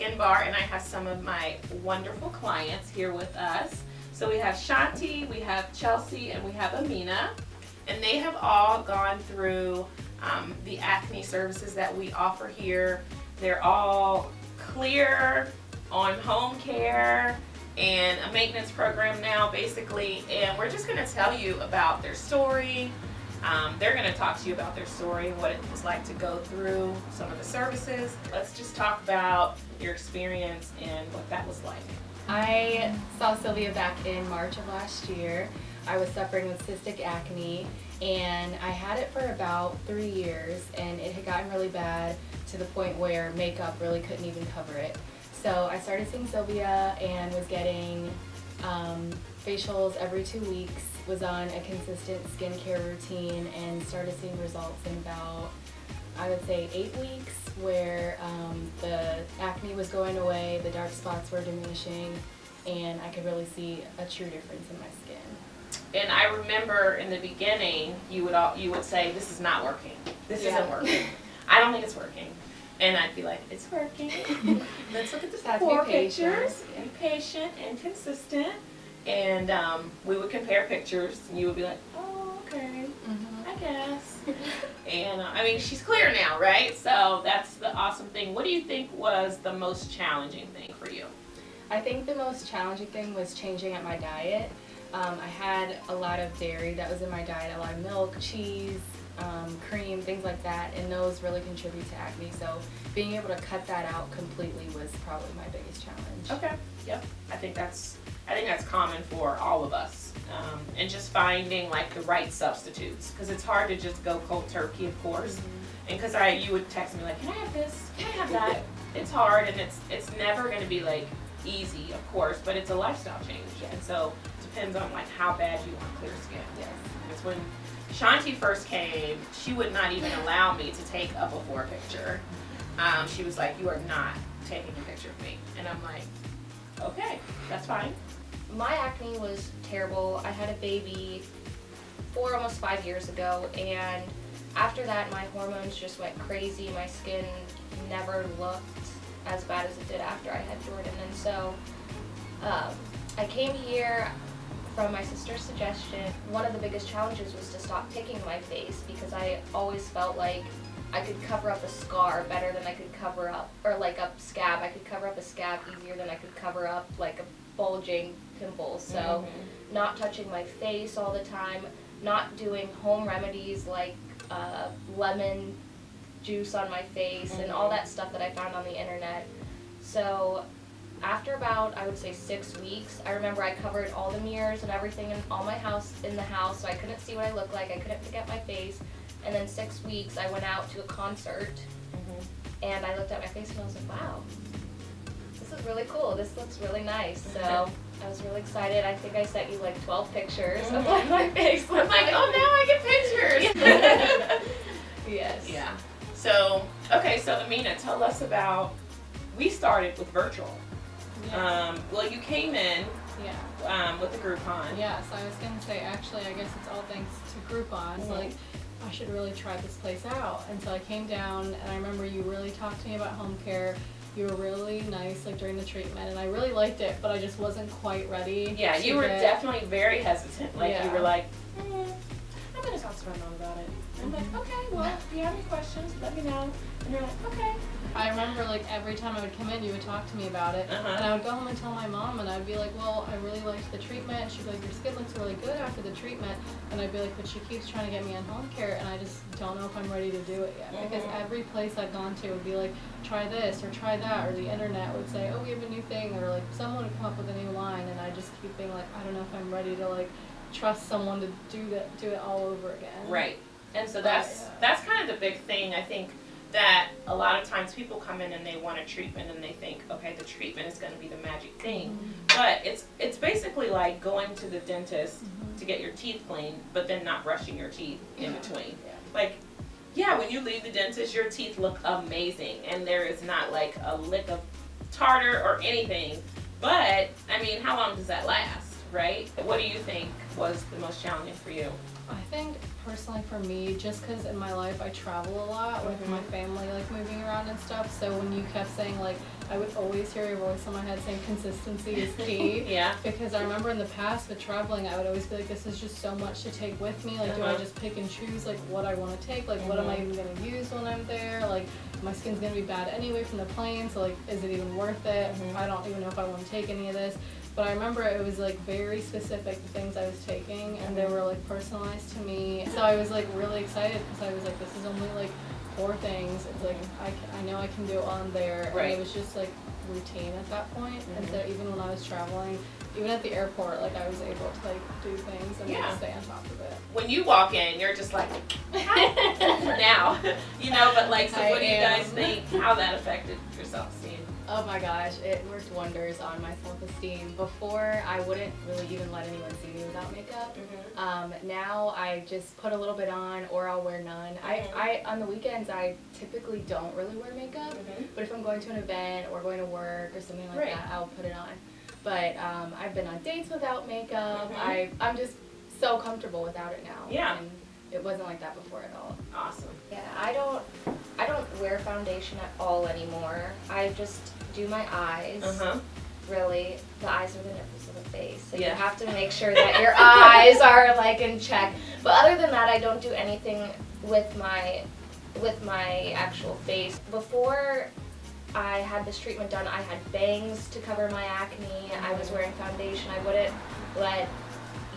Skin Bar, and I have some of my wonderful clients here with us. So we have Shanti, we have Chelsea, and we have Amina, and they have all gone through the acne services that we offer here. They're all clear on home care and a maintenance program now, basically, and we're just going to tell you about their story. They're going to talk to you about their story and what it was like to go through some of the services. Let's just talk about your experience and what that was like. I saw Sylvia back in March of last year. I was suffering with cystic acne, and I had it for about 3 years, and it had gotten really bad to the point where makeup really couldn't even cover it. So I started seeing Sylvia and was getting facials every 2 weeks, was on a consistent skincare routine, and started seeing results in about, I would say, 8 weeks, where the acne was going away, the dark spots were diminishing, and I could really see a true difference in my skin. And I remember in the beginning, you would say, "This is not working. This isn't working. I don't think it's working." And I'd be like, "It's working. Let's look at the four pictures. Be patient and consistent." And we would compare pictures, and you would be like, "Oh, okay, I guess." And I mean, she's clear now, right? So that's the awesome thing. What do you think was the most challenging thing for you? I think the most challenging thing was changing up my diet. I had a lot of dairy that was in my diet, a lot of milk, cheese, cream, things like that, and those really contribute to acne. So being able to cut that out completely was probably my biggest challenge. Okay. Yep. I think that's common for all of us, and just finding like the right substitutes, because it's hard to just go cold turkey, of course. And because you would text me like, "Can I have this? Can I have that?" It's hard, and it's never going to be like easy, of course, but it's a lifestyle change, and so it depends on like how bad you want clear skin. Yes. It's when Shanti first came, she would not even allow me to take a before picture. She was like, "You are not taking a picture of me," and I'm like, "Okay, that's fine." My acne was terrible. I had a baby almost 5 years ago, and after that my hormones just went crazy. My skin never looked as bad as it did after I had Jordan, and so I came here from my sister's suggestion. One of the biggest challenges was to stop picking my face, because I always felt like I could cover up a scar better than I could cover up, or like a scab. I could cover up a scab easier than I could cover up like a bulging pimple. So not touching my face all the time, not doing home remedies like lemon juice on my face and all that stuff that I found on the internet. So after about, I would say, 6 weeks, I remember I covered all the mirrors and everything in all my house, in the house, so I couldn't see what I looked like. I couldn't pick up my face. And then 6 weeks, I went out to a concert, and I looked at my face and I was like, "Wow, this is really cool. This looks really nice." So I was really excited. I think I sent you like 12 pictures of what my face looked like. Oh, now I get pictures. Yes. Yeah. So, okay, so Amina, tell us about, we started with virtual. Yes. Well, you came in Yeah. with the Groupon. Yes, I was gonna say, actually, I guess it's all thanks to Groupon. So, like, I should really try this place out. And so I came down, and I remember you really talked to me about home care. You were really nice, like, during the treatment, and I really liked it, but I just wasn't quite ready. Yeah, you were definitely very hesitant. Like, you Yeah. were like, I'm going to talk to my mom about it. I'm like, "Okay, well, if you have any questions, let me know." And you're like, "Okay." I remember, like, every time I would come in, you would talk to me about it, and I would go home and tell my mom, and I'd be like, "Well, I really liked the treatment." She'd be like, "Your skin looks really good after the treatment," and I'd be like, "But she keeps trying to get me on home care, and I just don't know if I'm ready to do it yet." Because every place I've gone to would be like, "Try this," or "Try that," or the internet would say, "Oh, we have a new thing," or like someone would come up with a new line, and I just keep being like, I don't know if I'm ready to like trust someone to do it all over again. Right. And so that's kind of the big thing. I think that a lot of times people come in and they want a treatment and they think, okay, the treatment is going to be the magic thing. But it's basically like going to the dentist to get your teeth cleaned, but then not brushing your teeth in between. Like, yeah, when you leave the dentist, your teeth look amazing, and there is not like a lick of tartar or anything. But, I mean, how long does that last, right? What do you think was the most challenging for you? I think personally for me, just because in my life I travel a lot with my family, like moving around and stuff. So when you kept saying, like, I would always hear your voice in my head saying consistency is key. Yeah. Because I remember in the past with traveling, I would always be like, this is just so much to take with me. Like, do I just pick and choose, like, what I want to take? Like, what am I even going to use when I'm there? Like, my skin's going to be bad anyway from the plane, so, like, is it even worth it? I don't even know if I want to take any of this. But I remember it was, like, very specific, the things I was taking, and they were, like, personalized to me. So I was, like, really excited because I was like, this is only, like, 4 things. It's like, I know I can do it on there. Right. And it was just, like, routine at that point. And so even when I was traveling, even at the airport, like, I was able to, like, do things and like, stay on top of it. When you walk in, you're just like, now, you know, but like, so what do you guys think, how that affected your self-esteem? Oh my gosh, it worked wonders on my self-esteem. Before, I wouldn't really even let anyone see me without makeup. Now I just put a little bit on, or I'll wear none. I on the weekends, I typically don't really wear makeup, but if I'm going to an event or going to work or something like that, I'll put it on. But I've been on dates without makeup. I'm just so comfortable without it now. Yeah. And it wasn't like that before at all. Awesome. Yeah, I don't wear foundation at all anymore. I just do my eyes. Really, the eyes are the nipples of the face. So you have to make sure that your eyes are like in check. But other than that, I don't do anything with my actual face. Before I had this treatment done, I had bangs to cover my acne. I was wearing foundation. I wouldn't let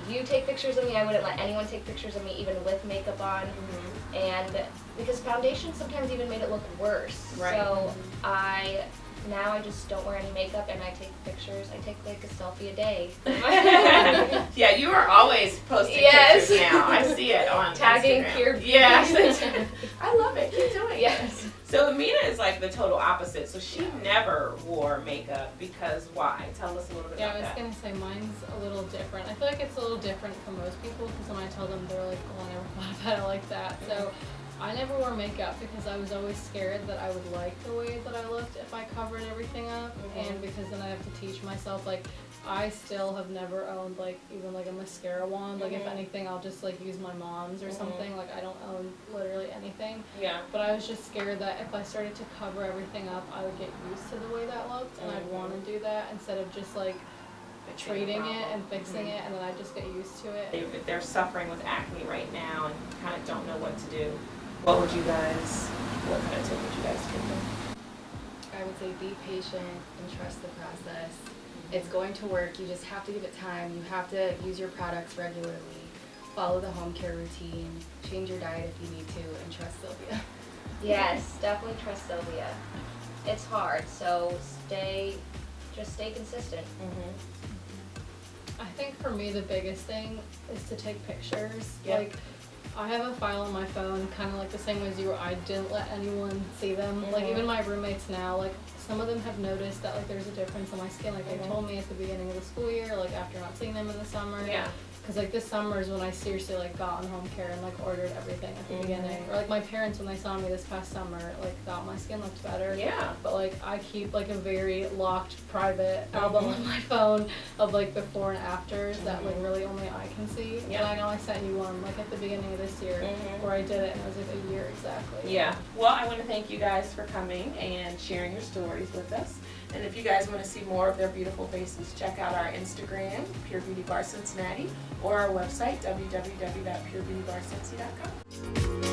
you take pictures of me. I wouldn't let anyone take pictures of me, even with makeup on. And because foundation sometimes even made it look worse. So now I just don't wear any makeup and I take pictures. I take like a selfie a day. Yeah, you are always posting pictures now. I see it on Tagging Instagram. Pure Beauty. Yes. I love it. Keep doing it. Yes. So Amina is like the total opposite. So she never wore makeup because why? Tell us a little bit Yeah, about I was that. going to say mine's a little different. I feel like it's a little different from most people because when I tell them, they're like, oh, I never thought about it like that. So I never wore makeup because I was always scared that I would like the way that I looked if I covered everything up. And because then I have to teach myself, like, I still have never owned, like, even, like, a mascara wand. Like, if anything, I'll just, like, use my mom's or something. Like, I don't own literally anything. Yeah. But I was just scared that if I started to cover everything up, I would get used to the way that looked. And I'd want to do that instead of just, like, treating it and fixing it, and then I just get used to it. They're suffering with acne right now and kind of don't know what to do. What kind of tip would you guys give them? I would say be patient and trust the process. It's going to work. You just have to give it time. You have to use your products regularly. Follow the home care routine. Change your diet if you need to, and trust Sylvia. Yes, definitely trust Sylvia. It's hard, so just stay consistent. I think for me the biggest thing is to take pictures. Yeah. Like, I have a file on my phone, kind of like the same way as you were. I didn't let anyone see them. Like, even my roommates now, like, some of them have noticed that, like, there's a difference in my skin. Like, they told me at the beginning of the school year, like, after not seeing them in the summer. Yeah. Because, like, this summer is when I seriously, like, got on home care and, like, ordered everything at the beginning. Or, like, my parents, when they saw me this past summer, like, thought my skin looked better. Yeah. But, like, I keep, like, a very locked, private album on my phone of, like, before and afters that, like, really only I can see. Yeah. And I know I sent you one, like, at the beginning of this year where I did it, and it was, like, a year exactly. Yeah. Well, I want to thank you guys for coming and sharing your stories with us. And if you guys want to see more of their beautiful faces, check out our Instagram, Pure Beauty Bar Cincinnati, or our website, www.purebeautybarcincy.com.